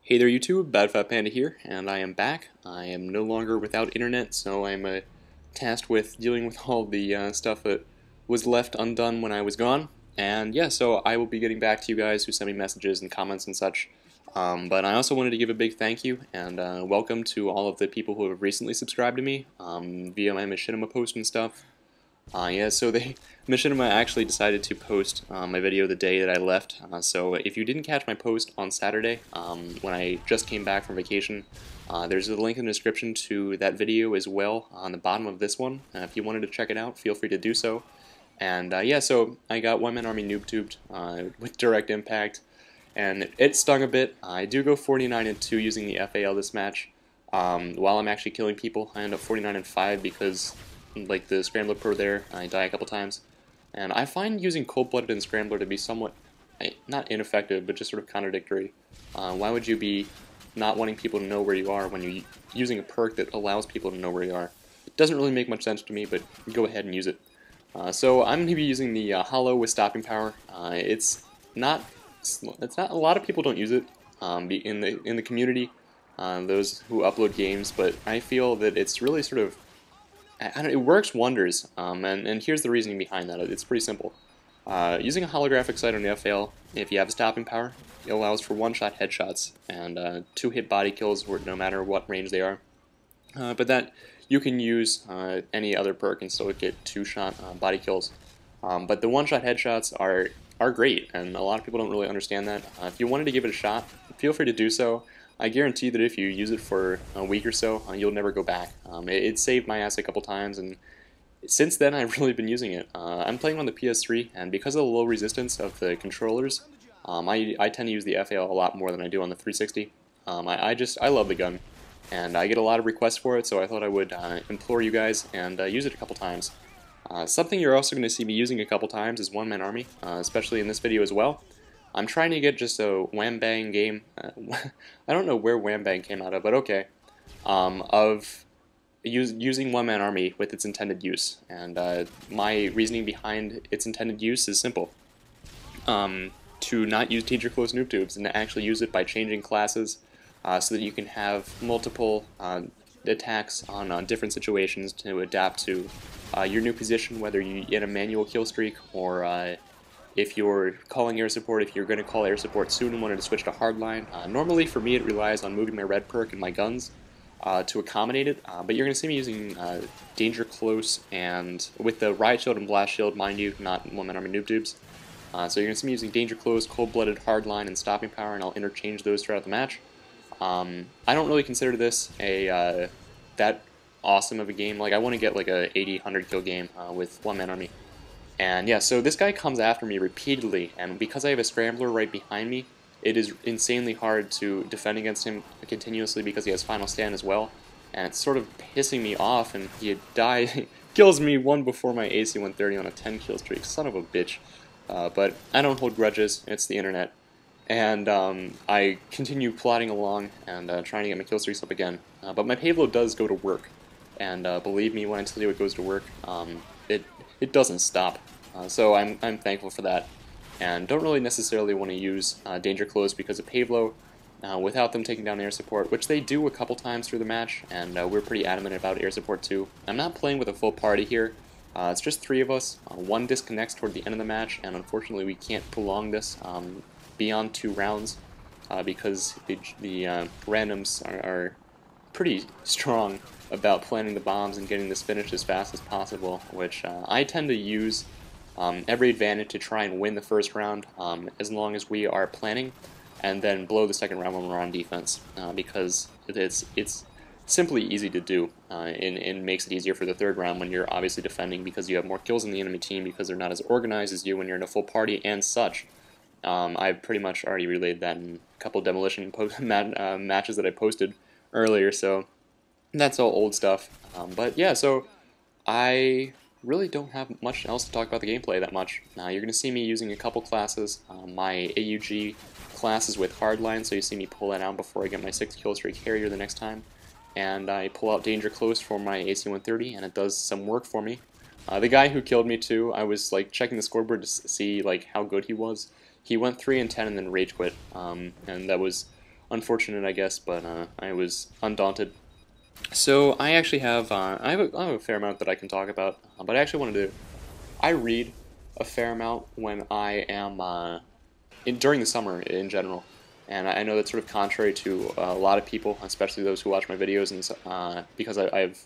Hey there YouTube, Bad Fat Panda here, and I am back. I am no longer without internet, so I'm tasked with dealing with all the stuff that was left undone when I was gone. And yeah, so I will be getting back to you guys who send me messages and comments and such. But I also wanted to give a big thank you and welcome to all of the people who have recently subscribed to me via my Machinima post and stuff. Yeah, so Machinima actually decided to post my video the day that I left, so if you didn't catch my post on Saturday, when I just came back from vacation, there's a link in the description to that video as well on the bottom of this one. If you wanted to check it out, feel free to do so. And yeah, so I got One Man Army noob tubed with direct impact, and it stung a bit. I do go 49-2 using the FAL this match. While I'm actually killing people, I end up 49-5 because, like the Scrambler Pro there, I die a couple times. And I find using Cold-Blooded and Scrambler to be somewhat, not ineffective, but just sort of contradictory. Why would you be not wanting people to know where you are when you're using a perk that allows people to know where you are? It doesn't really make much sense to me, but go ahead and use it. So I'm going to be using the Holo with stopping power. It's not a lot of people don't use it in the community, those who upload games, but I feel that it's really sort of, it works wonders, and here's the reasoning behind that. It's pretty simple. Using a holographic sight on the FAL, if you have stopping power, it allows for one-shot headshots and 2-hit body kills no matter what range they are. But that you can use any other perk and still get 2-shot body kills. But the one-shot headshots are great, and a lot of people don't really understand that. If you wanted to give it a shot, feel free to do so. I guarantee that if you use it for a week or so, you'll never go back. It saved my ass a couple times, and since then I've really been using it. I'm playing on the PS3, and because of the low resistance of the controllers, I tend to use the FAL a lot more than I do on the 360. I love the gun, and I get a lot of requests for it, so I thought I would implore you guys and use it a couple times. Something you're also going to see me using a couple times is One Man Army, especially in this video as well. I'm trying to get just a wham bang game. I don't know where wham bang came out of, but okay. Of using One Man Army with its intended use, and my reasoning behind its intended use is simple. To not use teacher close noob tubes and to actually use it by changing classes, so that you can have multiple attacks on different situations to adapt to your new position, whether you get a manual kill streak or if you're calling air support, if you're going to call air support soon and wanted to switch to hardline. Normally for me it relies on moving my red perk and my guns to accommodate it, but you're going to see me using danger close and with the riot shield and blast shield, mind you, not One Man Army noob tubes. So you're going to see me using danger close, cold-blooded, hardline, and stopping power, and I'll interchange those throughout the match. I don't really consider this a that awesome of a game. Like, I want to get like a 80-100 kill game with One Man Army. And yeah, so this guy comes after me repeatedly, and because I have a Scrambler right behind me, it is insanely hard to defend against him continuously because he has Final Stand as well, and it's sort of pissing me off, and he kills me one before my AC-130 on a 10 kill streak, son of a bitch. But I don't hold grudges, it's the internet, and I continue plodding along and trying to get my kill streaks up again, but my Pavelow does go to work, and believe me when I tell you it goes to work, it doesn't stop. So I'm thankful for that, and don't really necessarily want to use danger close because of Pavelow without them taking down air support, which they do a couple times through the match, and we're pretty adamant about air support too. I'm not playing with a full party here. It's just 3 of us. One disconnects toward the end of the match, and unfortunately we can't prolong this beyond 2 rounds because the randoms are pretty strong about planting the bombs and getting this finished as fast as possible, which I tend to use every advantage to try and win the first round as long as we are planning, and then blow the second round when we're on defense, because it's simply easy to do, and makes it easier for the third round when you're obviously defending because you have more kills in the enemy team because they're not as organized as you when you're in a full party and such. I've pretty much already relayed that in a couple demolition matches that I posted earlier, so that's all old stuff. But yeah, so I really don't have much else to talk about the gameplay that much. You're going to see me using a couple classes. My AUG class is with Hardline, so you see me pull that out before I get my 6 kill streak Harrier the next time. And I pull out Danger Close for my AC-130, and it does some work for me. The guy who killed me too, I was like checking the scoreboard to see like how good he was. He went 3 and 10 and then rage quit, and that was unfortunate, I guess, but I was undaunted. So I actually have I have a fair amount that I can talk about, but I actually wanted to. I read a fair amount when I am during the summer in general, and I know that's sort of contrary to a lot of people, especially those who watch my videos, and because I've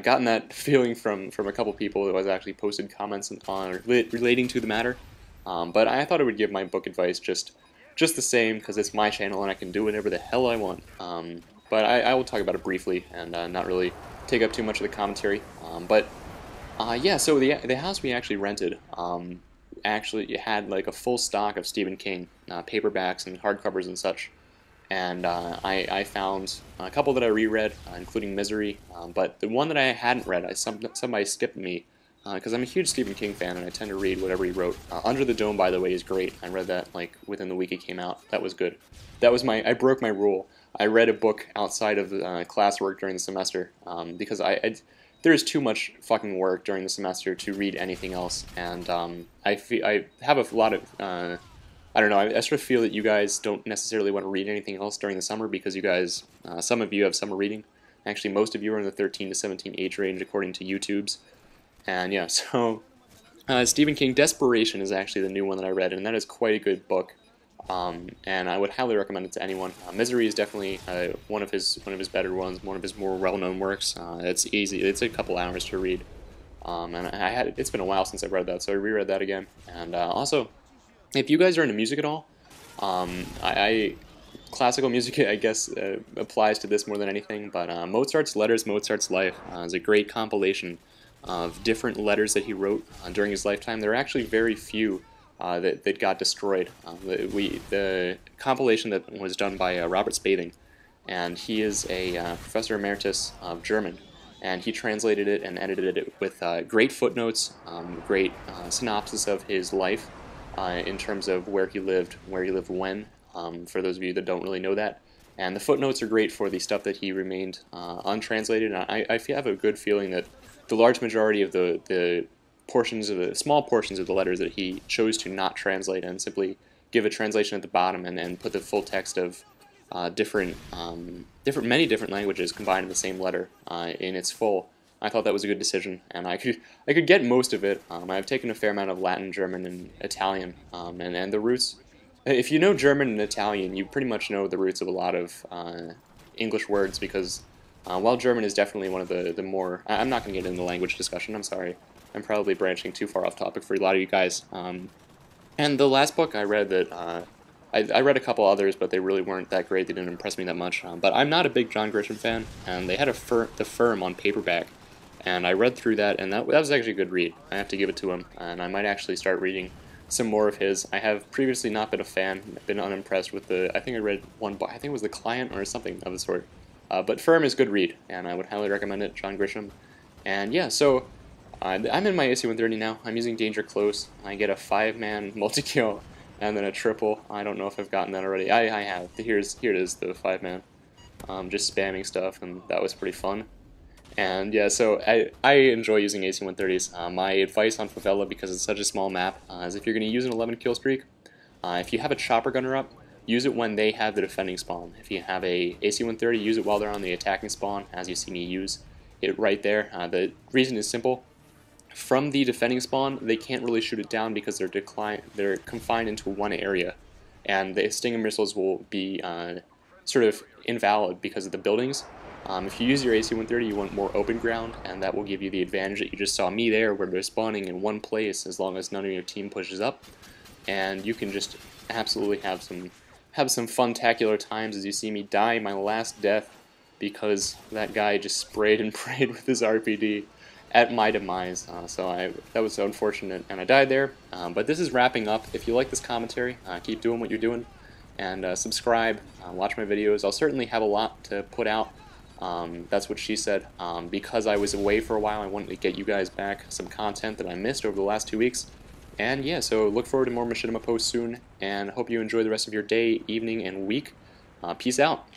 gotten that feeling from a couple people who has actually posted comments on relating to the matter. But I thought I would give my book advice just the same because it's my channel and I can do whatever the hell I want. But I will talk about it briefly and not really take up too much of the commentary. Yeah, so the house we actually rented actually had like a full stock of Stephen King paperbacks and hardcovers and such. And I found a couple that I reread, including Misery, but the one that I hadn't read, somebody skipped me, because I'm a huge Stephen King fan and I tend to read whatever he wrote. Under the Dome, by the way, is great. I read that like within the week it came out. That was good. I broke my rule. I read a book outside of classwork during the semester because there is too much fucking work during the semester to read anything else, and I have a lot of I don't know, I sort of feel that you guys don't necessarily want to read anything else during the summer because you guys, some of you have summer reading. Actually, most of you are in the 13 to 17 age range according to YouTube's. And yeah, so Stephen King, Desperation is actually the new one that I read, and that is quite a good book. And I would highly recommend it to anyone. Misery is definitely one of his better ones, one of his more well-known works. It's easy, it's a couple hours to read. And it's been a while since I've read that, so I reread that again. And also, if you guys are into music at all, classical music, I guess, applies to this more than anything, but Mozart's Letters, Mozart's Life is a great compilation of different letters that he wrote during his lifetime. There are actually very few that got destroyed. The compilation that was done by Robert Spathing, and he is a professor emeritus of German, and he translated it and edited it with great footnotes, great synopsis of his life, in terms of where he lived when, for those of you that don't really know that. And the footnotes are great for the stuff that he remained untranslated. And I have a good feeling that the large majority of the small portions of the letters that he chose to not translate and simply give a translation at the bottom and put the full text of many different languages combined in the same letter in its full. I thought that was a good decision, and I could get most of it. I've taken a fair amount of Latin, German, and Italian, and the roots. If you know German and Italian, you pretty much know the roots of a lot of English words, because while German is definitely one of the more... I'm not going to get into the language discussion, I'm sorry. I'm probably branching too far off topic for a lot of you guys. And the last book I read that... I read a couple others, but they really weren't that great. They didn't impress me that much. But I'm not a big John Grisham fan, and they had The Firm on paperback. And I read through that, and that was actually a good read. I have to give it to him, and I might actually start reading some more of his. I have previously not been a fan, been unimpressed with I think I read one book, I think it was The Client or something of the sort. But Firm is a good read, and I would highly recommend it, John Grisham. And yeah, so I'm in my AC-130 now. I'm using Danger Close. I get a 5-man multi-kill, and then a triple. I don't know if I've gotten that already. I have. Here it is, the 5-man. Just spamming stuff, and that was pretty fun. And yeah, so I enjoy using AC-130s. My advice on Pavelow, because it's such a small map, is if you're going to use an 11 kill streak, if you have a chopper gunner up, use it when they have the defending spawn. If you have a AC-130, use it while they're on the attacking spawn, as you see me use it right there. The reason is simple. From the defending spawn, they can't really shoot it down because they're confined into one area, and the Stinger missiles will be sort of invalid because of the buildings. If you use your AC-130, you want more open ground, and that will give you the advantage that you just saw me there, where they're spawning in one place as long as none of your team pushes up, and you can just absolutely have some fun-tacular times as you see me die my last death because that guy just sprayed and prayed with his RPD at my demise. That was so unfortunate, and I died there. But this is wrapping up. If you like this commentary, keep doing what you're doing, and subscribe, watch my videos. I'll certainly have a lot to put out. That's what she said. Because I was away for a while, I wanted to get you guys back some content that I missed over the last 2 weeks. And yeah, so look forward to more Machinima posts soon, and hope you enjoy the rest of your day, evening, and week. Peace out.